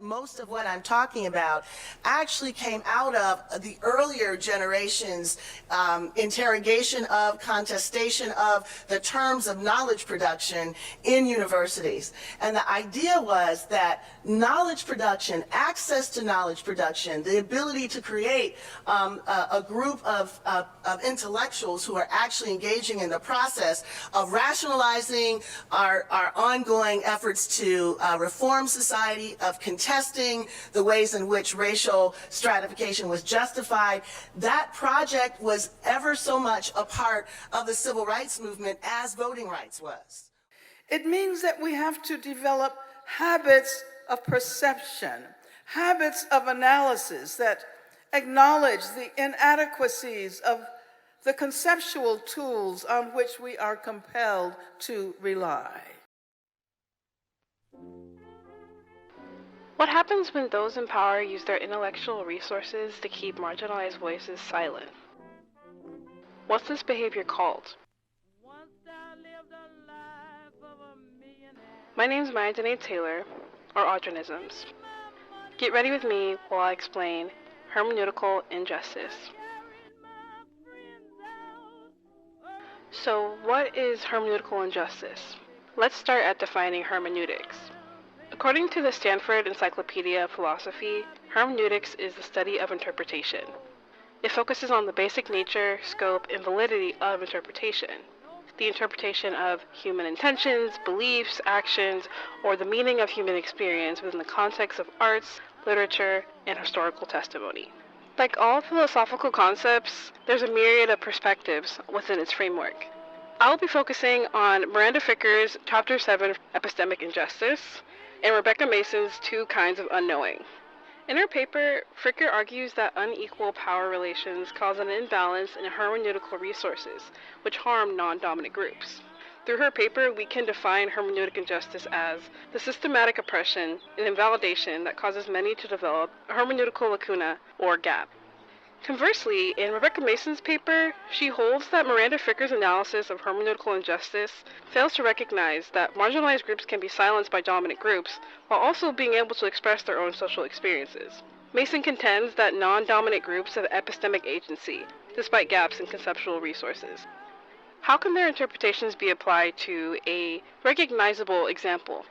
most of what I'm talking about actually came out of the earlier generations' interrogation of, contestation of the terms of knowledge production in universities. And the idea was that knowledge production, access to knowledge production, the ability to create a group of intellectuals who are actually engaging in the process of rationalizing our ongoing efforts to reform society, of contesting the ways in which racial stratification was justified. That project was ever so much a part of the civil rights movement as voting rights was. It means that we have to develop habits of perception, habits of analysis that acknowledge the inadequacies of the conceptual tools on which we are compelled to rely. What happens when those in power use their intellectual resources to keep marginalized voices silent? What's this behavior called? My name's Miranda Taylor, or Audrinisms. Get ready with me while I explain hermeneutical injustice. So, what is hermeneutical injustice? Let's start at defining hermeneutics. According to the Stanford Encyclopedia of Philosophy, hermeneutics is the study of interpretation. It focuses on the basic nature, scope, and validity of interpretation. The interpretation of human intentions, beliefs, actions, or the meaning of human experience within the context of arts, literature, and historical testimony. Like all philosophical concepts, there's a myriad of perspectives within its framework. I'll be focusing on Miranda Ficker's Chapter 7, Epistemic Injustice, and Rebecca Mason's Two Kinds of Unknowing. In her paper, Ficker argues that unequal power relations cause an imbalance in hermeneutical resources, which harm non-dominant groups. Through her paper, we can define hermeneutic injustice as the systematic oppression and invalidation that causes many to develop a hermeneutical lacuna or gap. Conversely, in Rebecca Mason's paper, she holds that Miranda Ficker's analysis of hermeneutical injustice fails to recognize that marginalized groups can be silenced by dominant groups while also being able to express their own social experiences. Mason contends that non-dominant groups have epistemic agency, despite gaps in conceptual resources. How can their interpretations be applied to a recognizable example?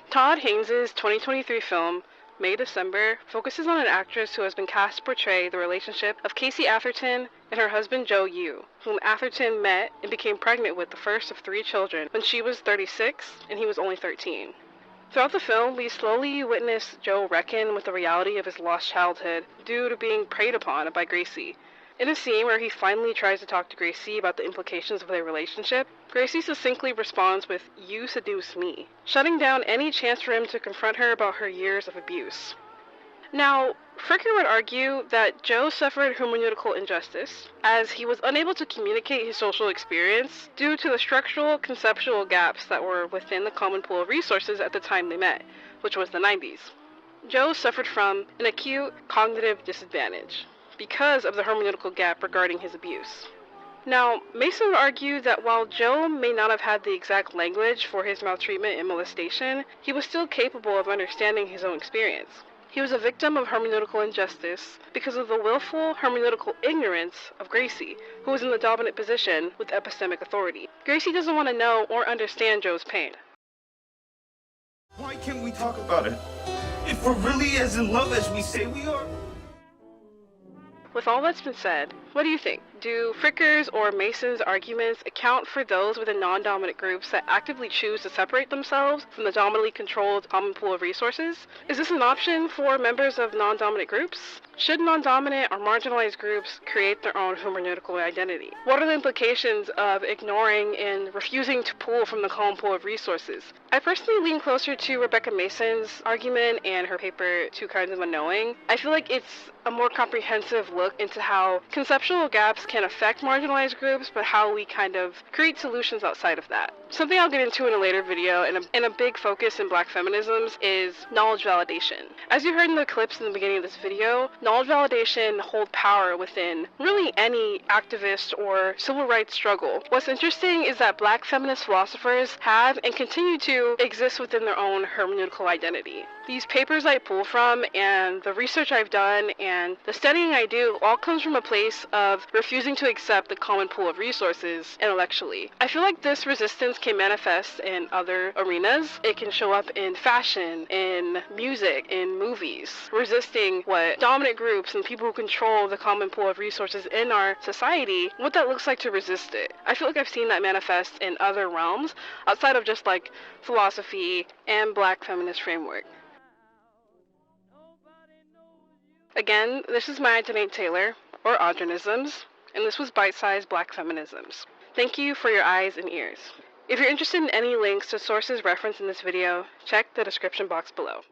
Todd Haynes' 2023 film, May December, focuses on an actress who has been cast to portray the relationship of Casey Atherton and her husband Joe Yu, whom Atherton met and became pregnant with the first of 3 children when she was 36 and he was only 13. Throughout the film, we slowly witness Joe reckon with the reality of his lost childhood due to being preyed upon by Gracie. In a scene where he finally tries to talk to Gracie about the implications of their relationship, Gracie succinctly responds with, "You seduce me," shutting down any chance for him to confront her about her years of abuse. Now, Ficker would argue that Joe suffered hermeneutical injustice, as he was unable to communicate his social experience due to the structural, conceptual gaps that were within the common pool of resources at the time they met, which was the 90s. Joe suffered from an acute cognitive disadvantage because of the hermeneutical gap regarding his abuse. Now, Mason would argue that while Joe may not have had the exact language for his maltreatment and molestation, he was still capable of understanding his own experience. He was a victim of hermeneutical injustice because of the willful hermeneutical ignorance of Gracie, who was in the dominant position with epistemic authority. Gracie doesn't want to know or understand Joe's pain. Why can't we talk about it? If we're really as in love as we say we are. With all that's been said, what do you think? Do Ficker's or Mason's arguments account for those within non-dominant groups that actively choose to separate themselves from the dominantly controlled common pool of resources? Is this an option for members of non-dominant groups? Should non-dominant or marginalized groups create their own hermeneutical identity? What are the implications of ignoring and refusing to pull from the common pool of resources? I personally lean closer to Rebecca Mason's argument and her paper, Two Kinds of Unknowing. I feel like it's a more comprehensive look into how conceptual perceptual gaps can affect marginalized groups, but how we kind of create solutions outside of that. Something I'll get into in a later video, and a big focus in Black feminisms, is knowledge validation. As you heard in the clips in the beginning of this video, knowledge validation hold power within really any activist or civil rights struggle. What's interesting is that Black feminist philosophers have and continue to exist within their own hermeneutical identity. These papers I pull from and the research I've done and the studying I do all comes from a place of refusing to accept the common pool of resources intellectually. I feel like this resistance can manifest in other arenas. It can show up in fashion, in music, in movies, resisting what dominant groups and people who control the common pool of resources in our society, what that looks like to resist it. I feel like I've seen that manifest in other realms outside of just like philosophy and Black feminist framework. Again, this is Maya Danae Taylor, or Audrinisms, and this was Bite-Sized Black Feminisms. Thank you for your eyes and ears. If you're interested in any links to sources referenced in this video, check the description box below.